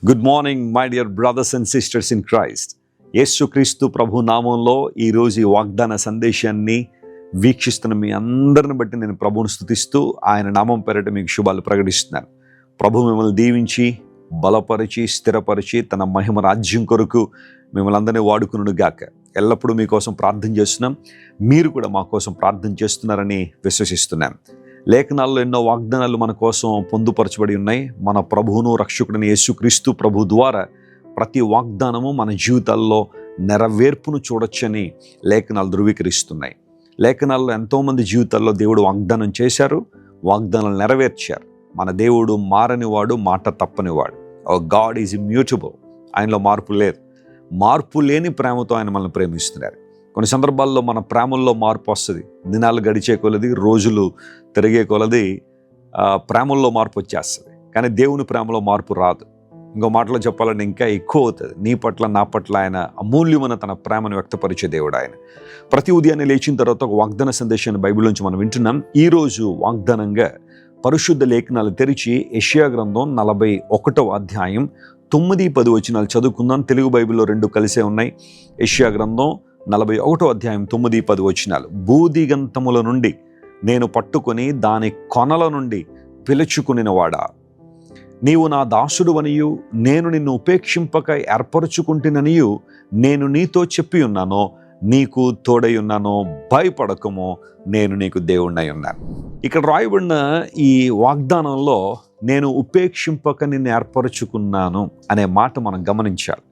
Good morning my dear brothers and sisters in Christ. యేసుక్రీస్తు ప్రభు నామంలో ఈరోజు ఈ వాగ్దాన సందేశాన్ని వీక్షిస్తున్న మీ అందరిని బట్టి నేను ప్రభువును స్తుతిస్తూ ఆయన నామం పేరిట మీకు శుభాలు ప్రకటిస్తున్నాను. ప్రభు మిమ్మల్ని దీవించి బలపరిచి స్థిరపరిచి తన మహిమ రాజ్యం కొరకు మిమ్మల్ని అందరినీ వాడుకునుడు గాక. ఎల్లప్పుడూ మీకోసం ప్రార్థన చేస్తున్నాం. మీరు కూడా మా కోసం ప్రార్థన చేస్తున్నారని విశ్వసిస్తున్నాను. లేఖనాల్లో ఎన్నో వాగ్దానాలు మన కోసం పొందుపరచబడి ఉన్నాయి. మన ప్రభువును రక్షకుడిని యేసుక్రీస్తు ప్రభు ద్వారా ప్రతి వాగ్దానము మన జీవితాల్లో నెరవేర్పును చూడొచ్చని లేఖనాలు ధృవీకరిస్తున్నాయి. లేఖనాల్లో ఎంతోమంది జీవితాల్లో దేవుడు వాగ్దానం చేశారు, వాగ్దానాలు నెరవేర్చారు. మన దేవుడు మారనివాడు, మాట తప్పనివాడు. God is immutable. ఆయనలో మార్పు లేదు. మార్పు లేని ప్రేమతో ఆయన మనల్ని ప్రేమిస్తున్నారు. కొన్ని సందర్భాల్లో మన ప్రేమల్లో మార్పు వస్తుంది. దినాలు గడిచే కొలది, రోజులు తిరిగే కొలది ప్రేమల్లో మార్పు వచ్చేస్తుంది. కానీ దేవుని ప్రేమలో మార్పు రాదు. ఇంకో మాటలో చెప్పాలంటే ఇంకా ఎక్కువ అవుతుంది. నీ పట్ల నా పట్ల ఆయన అమూల్యమైన తన ప్రేమను వ్యక్తపరిచే దేవుడు ఆయన. ప్రతి ఉదయాన్నే లేచిన తర్వాత ఒక వాగ్దాన సందేశాన్ని బైబిల్ నుంచి మనం వింటున్నాం. ఈరోజు వాగ్దానంగా పరిశుద్ధ లేఖనాలు తెరిచి యెషయా గ్రంథం 41వ అధ్యాయం 9-10 వచనాలు చదువుకుందాం. తెలుగు బైబిల్లో 2 కలిసే ఉన్నాయి. యెషయా గ్రంథం 41వ అధ్యాయం 9-10 వచనాలు. భూదిగంతముల నుండి నేను పట్టుకొని దాని కొనల నుండి పిలుచుకునినవాడా, నీవు నా దాసుడువనియు నేను నిన్ను ఉపేక్షింపక ఏర్పరచుకుంటుననియు నేను నీతో చెప్పి ఉన్నానో, నీకు తోడై ఉన్నానో, భయపడకమో, నేను నీకు దేవుణ్ణై ఉన్నాను. ఇక్కడ రాయబడిన ఈ వాగ్దానంలో నేను ఉపేక్షింపక నిన్ను ఏర్పరచుకున్నాను అనే మాట మనం గమనించాలి.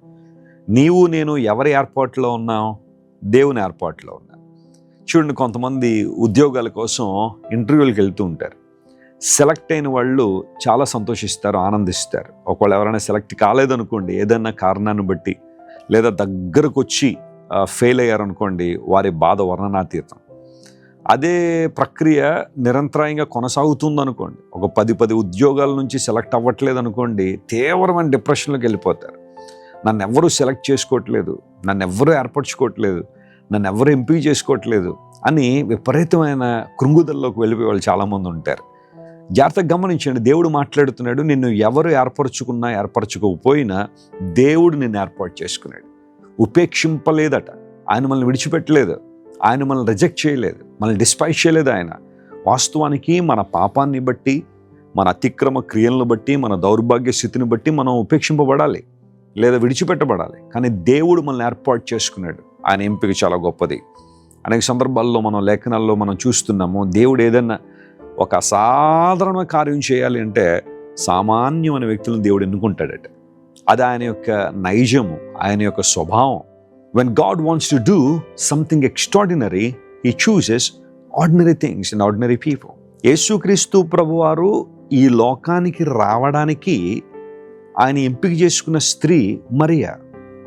నీవు నేను ఎవరి ఏర్పాటులో ఉన్నావు? దేవుని ఏర్పాటులో ఉన్నాను. చూడండి, కొంతమంది ఉద్యోగాల కోసం ఇంటర్వ్యూలకు వెళ్తూ ఉంటారు. సెలెక్ట్ అయిన వాళ్ళు చాలా సంతోషిస్తారు, ఆనందిస్తారు. ఒకవేళ ఎవరైనా సెలెక్ట్ కాలేదనుకోండి, ఏదైనా కారణాన్ని బట్టి, లేదా దగ్గరకు వచ్చి ఫెయిల్ అయ్యారనుకోండి, వారి బాధ వర్ణనాతీతం. అదే ప్రక్రియ నిరంతరాయంగా కొనసాగుతుందనుకోండి, ఒక 10 ఉద్యోగాల నుంచి సెలెక్ట్ అవ్వట్లేదు అనుకోండి, తీవ్రమైన డిప్రెషన్లోకి వెళ్ళిపోతారు. నన్ను ఎవరూ సెలెక్ట్ చేసుకోవట్లేదు, నన్ను ఎవరూ ఏర్పరచుకోవట్లేదు, నన్ను ఎవరు ఎంపిక చేసుకోవట్లేదు అని విపరీతమైన కృంగుదల్లోకి వెళ్ళిపోయే వాళ్ళు చాలామంది ఉంటారు. జాగ్రత్తగా గమనించండి, దేవుడు మాట్లాడుతున్నాడు. నిన్ను ఎవరు ఏర్పరచుకున్నా ఏర్పరచుకోకపోయినా దేవుడు నిన్ను ఏర్పాటు చేసుకున్నాడు. ఉపేక్షింపలేదట. ఆయన మనల్ని విడిచిపెట్టలేదు, ఆయన మనల్ని రిజెక్ట్ చేయలేదు, మనల్ని డిస్పైజ్ చేయలేదు. ఆయన వాస్తవానికి మన పాపాన్ని బట్టి, మన అతిక్రమ క్రియలను బట్టి, మన దౌర్భాగ్య స్థితిని బట్టి మనం ఉపేక్షింపబడాలి లేదా విడిచిపెట్టబడాలి. కానీ దేవుడు మనల్ని ఏర్పాటు చేసుకున్నాడు. ఆయన ఎంపిక చాలా గొప్పది. అనేక సందర్భాల్లో మనం లేఖనాల్లో మనం చూస్తున్నాము, దేవుడు ఏదైనా ఒక అసాధారణ కార్యం చేయాలి అంటే సామాన్యమైన వ్యక్తులను దేవుడు ఎన్నుకుంటాడట. అది ఆయన యొక్క నైజము, ఆయన యొక్క స్వభావం. When God wants to do something extraordinary, He chooses ordinary things and ordinary people. యేసుక్రీస్తు ప్రభువారు ఈ లోకానికి రావడానికి ఆయన ఎంపిక చేసుకున్న స్త్రీ మరియ.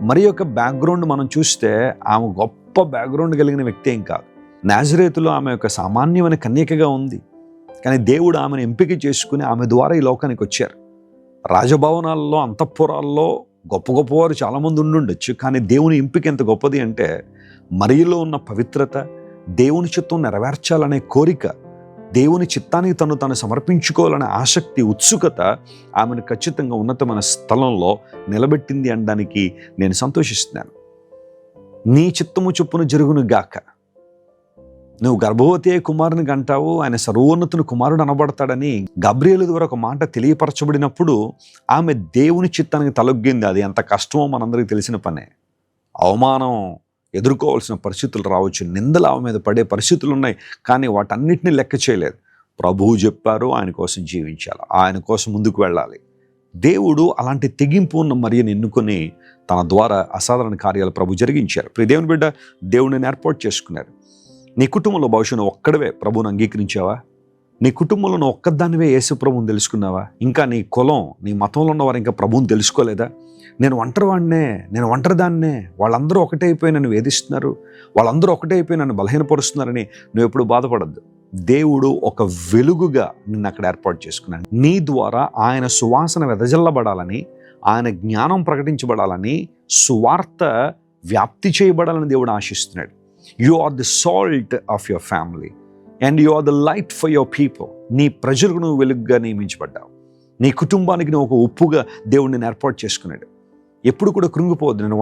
మరి యొక్క బ్యాక్గ్రౌండ్ మనం చూస్తే ఆమె గొప్ప బ్యాక్గ్రౌండ్ కలిగిన వ్యక్తి ఏం కాదు. నాజరేతులో ఆమె యొక్క సామాన్యమైన కన్యకగా ఉంది. కానీ దేవుడు ఆమెను ఎంపిక చేసుకుని ఆమె ద్వారా ఈ లోకానికి వచ్చారు. రాజభవనాల్లో, అంతఃపురాల్లో గొప్ప గొప్పవారు చాలామంది ఉండుండొచ్చు. కానీ దేవుని ఎంపిక ఎంత గొప్పది అంటే, మరియలో ఉన్న పవిత్రత, దేవుని చిత్తం నెరవేర్చాలనే కోరిక, దేవుని చిత్తానికి తను సమర్పించుకోవాలనే ఆసక్తి, ఉత్సుకత ఆమెను ఖచ్చితంగా ఉన్నతమైన స్థలంలో నిలబెట్టింది అనడానికి నేను సంతోషిస్తున్నాను. నీ చిత్తము చొప్పున జరుగును గాక. నువ్వు గర్భవతి కుమారుని కంటావు, ఆయన సర్వోన్నతుని కుమారుడు అనబడతాడని గబ్రియేలు ద్వారా ఒక మాట తెలియపరచబడినప్పుడు ఆమె దేవుని చిత్తానికి తలొగ్గింది. అది ఎంత కష్టమో మనందరికీ తెలిసిన పనే. అవమానం ఎదుర్కోవాల్సిన పరిస్థితులు రావచ్చు, నిందలు ఆమె మీద పడే పరిస్థితులు ఉన్నాయి. కానీ వాటన్నిటిని లెక్క చేయలేదు. ప్రభువు చెప్పారు, ఆయన కోసం జీవించాలి, ఆయన కోసం ముందుకు వెళ్ళాలి. దేవుడు అలాంటి తెగింపు ఉన్న మరియను ఎన్నుకొని తన ద్వారా అసాధారణ కార్యాలు ప్రభు జరిగించారు. ప్రియ దేవుని బిడ్డ, దేవుడిని ఏర్పాటు చేసుకున్నారు. నీ కుటుంబంలో బహుశా నువ్వు ఒక్కడవే ప్రభువుని అంగీకరించావా? నీ కుటుంబంలో నువ్వు ఒక్కదానివే యేసు ప్రభువుని తెలుసుకున్నావా? ఇంకా నీ కులం, నీ మతంలో ఉన్నవారు ఇంకా ప్రభువుని తెలుసుకోలేదా? నేను ఒంటరివాడినే, నేను ఒంటరిదాన్నే, వాళ్ళందరూ ఒకటే అయిపోయి నన్ను వేధిస్తున్నారు, వాళ్ళందరూ ఒకటే అయిపోయి నన్ను బలహీనపరుస్తున్నారని నువ్వు ఎప్పుడు బాధపడద్దు. దేవుడు ఒక వెలుగుగా నిన్ను అక్కడ ఏర్పాటు చేసుకున్నాడు. నీ ద్వారా ఆయన సువాసన వెదజల్లబడాలని, ఆయన జ్ఞానం ప్రకటించబడాలని, సువార్త వ్యాప్తి చేయబడాలని దేవుడు ఆశిస్తున్నాడు. You are the salt of your family and you are the light for your people. నీ ప్రజలకు నువ్వు వెలుగుగా నియమించబడ్డావు. నీ కుటుంబానికి నువ్వు ఒక ఉప్పుగా దేవుడు నిన్ను ఏర్పాటు చేసుకున్నాడు. ఎప్పుడు కూడా కృంగిపోవద్దు. నేను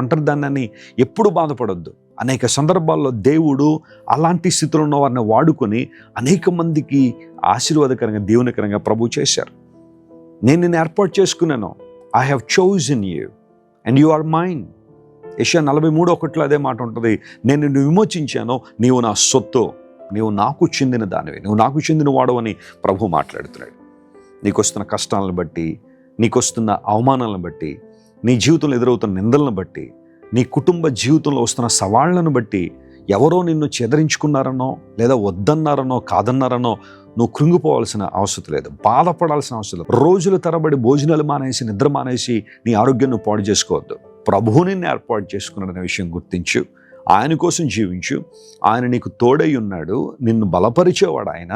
ఒంటరిదాన్ని ఎప్పుడు బాధపడొద్దు. అనేక సందర్భాల్లో దేవుడు అలాంటి స్థితిలో ఉన్న వారిని వాడుకొని అనేక మందికి ఆశీర్వాదకరంగా దీవెనకరంగా ప్రభు చేశారు. నేను నిన్ను ఏర్పాటు చేసుకున్నాను. I have chosen you and you are mine. యెషయా 43:1 అదే మాట ఉంటుంది. నేను నిన్ను విమోచించాను, నీవు నా సొత్తు, నీవు నాకు చెందిన దానివి, నువ్వు నాకు చెందిన వాడు అని ప్రభు మాట్లాడుతున్నాడు. నీకు వస్తున్న కష్టాలను బట్టి, నీకు వస్తున్న అవమానాలను బట్టి, నీ జీవితంలో ఎదురవుతున్న నిందలను బట్టి, నీ కుటుంబ జీవితంలో వస్తున్న సవాళ్లను బట్టి ఎవరో నిన్ను చెదరించుకున్నారనో లేదా వద్దన్నారనో కాదన్నారనో నువ్వు కృంగిపోవాల్సిన అవసరం లేదు, బాధపడాల్సిన అవసరం లేదు. రోజుల తరబడి భోజనాలు మానేసి, నిద్ర మానేసి నీ ఆరోగ్యం నువ్వు పాడు చేసుకోవద్దు. ప్రభువు నిన్ను ఏర్పాటు చేసుకున్నాడనే విషయం గుర్తించు. ఆయన కోసం జీవించు. ఆయన నీకు తోడై ఉన్నాడు, నిన్ను బలపరిచేవాడు ఆయన,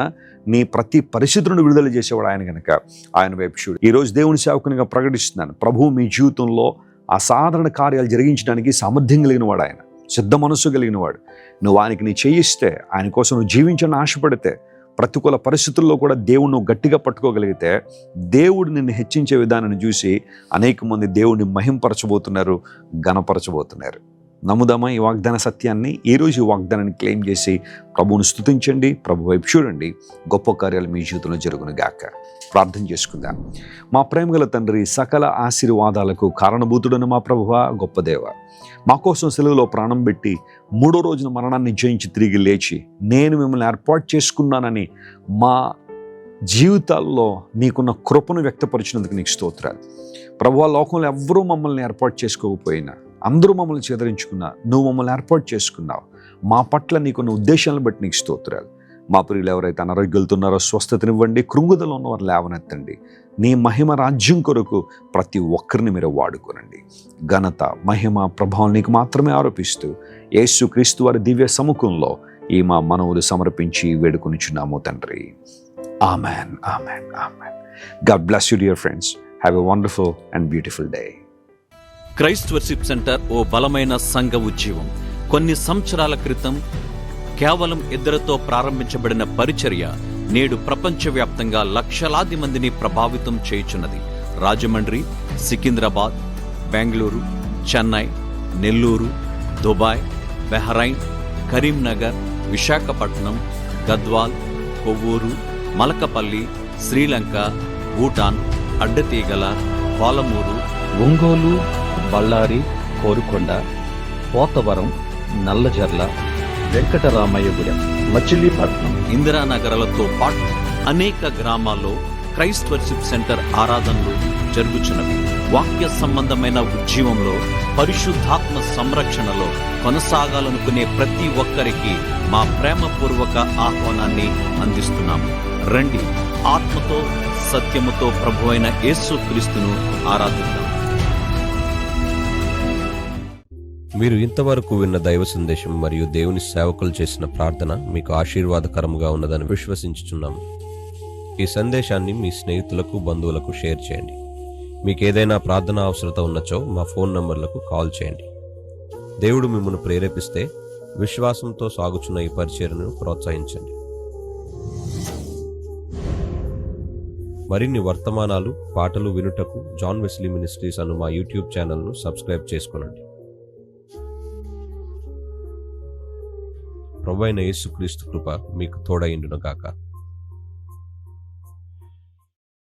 నీ ప్రతి పరిస్థితులను విడుదల చేసేవాడు ఆయన కనుక ఆయన వైపు చూడు. ఈరోజు దేవుని సేవకునిగా ప్రకటిస్తున్నాను, ప్రభువు మీ జీవితంలో అసాధారణ కార్యాలు జరిగించడానికి సామర్థ్యం కలిగిన వాడు ఆయన, సిద్ధ మనస్సు కలిగిన వాడు. నువ్వు ఆయనకి నీ చేయిస్తే, ఆయన కోసం నువ్వు జీవించాలని ఆశపడితే, ప్రతికూల పరిస్థితుల్లో కూడా దేవుడు నువ్వు గట్టిగా పట్టుకోగలిగితే, దేవుడు నిన్ను హెచ్చించే విధానాన్ని చూసి అనేక మంది దేవుడిని మహింపరచబోతున్నారు, ఘనపరచబోతున్నారు. నమ్ముదామా ఈ వాగ్దాన సత్యాన్ని? ఈరోజు ఈ వాగ్దానాన్ని క్లెయిమ్ చేసి ప్రభువును స్తుతించండి, ప్రభు వైపు చూడండి. గొప్ప కార్యాలు మీ జీవితంలో జరుగును గాక. ప్రార్థన చేసుకుందాం. మా ప్రేమగల తండ్రి, సకల ఆశీర్వాదాలకు కారణభూతుడైన మా ప్రభువా, గొప్ప దేవ, మా కోసం సెలవులో ప్రాణం పెట్టి 3వ రోజున మరణాన్ని జయించి తిరిగి లేచి నేను మిమ్మల్ని ఏర్పాటు చేసుకున్నానని మా జీవితాల్లో నీకున్న కృపను వ్యక్తపరిచినందుకు నీకు స్తోత్రాలు. ప్రభువా, లోకంలో ఎవ్వరూ మమ్మల్ని ఏర్పాటు చేసుకోకపోయినా, అందరూ మమ్మల్ని చేదరించుకున్నా, నువ్వు మమ్మల్ని ఏర్పాటు చేసుకున్నావు. మా పట్ల నీకున్న ఉద్దేశాలను బట్టి నీకు స్తోత్రాలు. మా ప్రియులు ఎవరైతే అనారోగ్యాలుతున్నారో స్వస్థతనివ్వండి, కృంగుదల ఉన్నవారు లేవనెత్తండి. నీ మహిమ రాజ్యం కొరకు ప్రతి ఒక్కరిని మీరు వాడుకోనండి. ఘనత, మహిమ, ప్రభావం నీకు మాత్రమే ఆరోపిస్తూ యేసు క్రీస్తు వారి దివ్య సముఖంలో ఈ మా మనవులు సమర్పించి వేడుకొనిచున్నాము తండ్రి. Amen, amen, amen. God bless you dear friends. Have a wonderful and beautiful day. Christ worship centre ఓ బలమైన సంఘ ఉద్యమం. కొన్ని సంవత్సరాల క్రితం కేవలం 2 ప్రారంభించబడిన పరిచర్య నేడు ప్రపంచవ్యాప్తంగా లక్షలాది మందిని ప్రభావితం చేయుచున్నది. రాజమండ్రి, సికింద్రాబాద్, బెంగళూరు, చెన్నై, నెల్లూరు, దుబాయ్, బెహ్రైన్, కరీంనగర్, విశాఖపట్నం, గద్వాల్, కొవ్వూరు, మలకపల్లి, శ్రీలంక, భూటాన్, అడ్డతీగల, పాలమూరు, ఒంగోలు, బళ్ళారి, కోరుకొండ, పోతవరం, నల్లజర్ల, వెంకటరామయ్యగూడెం, మచిలీపట్నం, ఇందిరానగరాలతో పాటు అనేక గ్రామాల్లో క్రైస్ట్ వర్షిప్ సెంటర్ ఆరాధనలు జరుగుచున్నవి. వాక్య సంబంధమైన ఉద్యమంలో, పరిశుద్ధాత్మ సంరక్షణలో కొనసాగాలనుకునే ప్రతి ఒక్కరికి మా ప్రేమపూర్వక ఆహ్వానాన్ని అందిస్తున్నాము. రండి, ఆత్మతో సత్యముతో ప్రభువైన యేసు క్రీస్తును ఆరాధిద్దాం. మీరు ఇంతవరకు విన్న దైవ సందేశం మరియు దేవుని సేవకులు చేసిన ప్రార్థన మీకు ఆశీర్వాదకరముగా ఉన్నదని విశ్వసించుచున్నాము. ఈ సందేశాన్ని మీ స్నేహితులకు, బంధువులకు షేర్ చేయండి. మీకు ఏదైనా ప్రార్థన అవసరత ఉన్నచో మా ఫోన్ నంబర్లకు కాల్ చేయండి. దేవుడు మిమ్మల్ని ప్రేరేపిస్తే విశ్వాసంతో సాగుచున్న ఈ పరిచర్యను ప్రోత్సహించండి. మరిన్ని వర్తమానాలు, పాటలు వినుటకు జాన్ వెస్లీ మినిస్ట్రీస్ అను మా యూట్యూబ్ ఛానల్ను సబ్స్క్రైబ్ చేసుకోనండి. ప్రభువైన యేసుక్రీస్తు కృప మీకు తోడైండును గాక.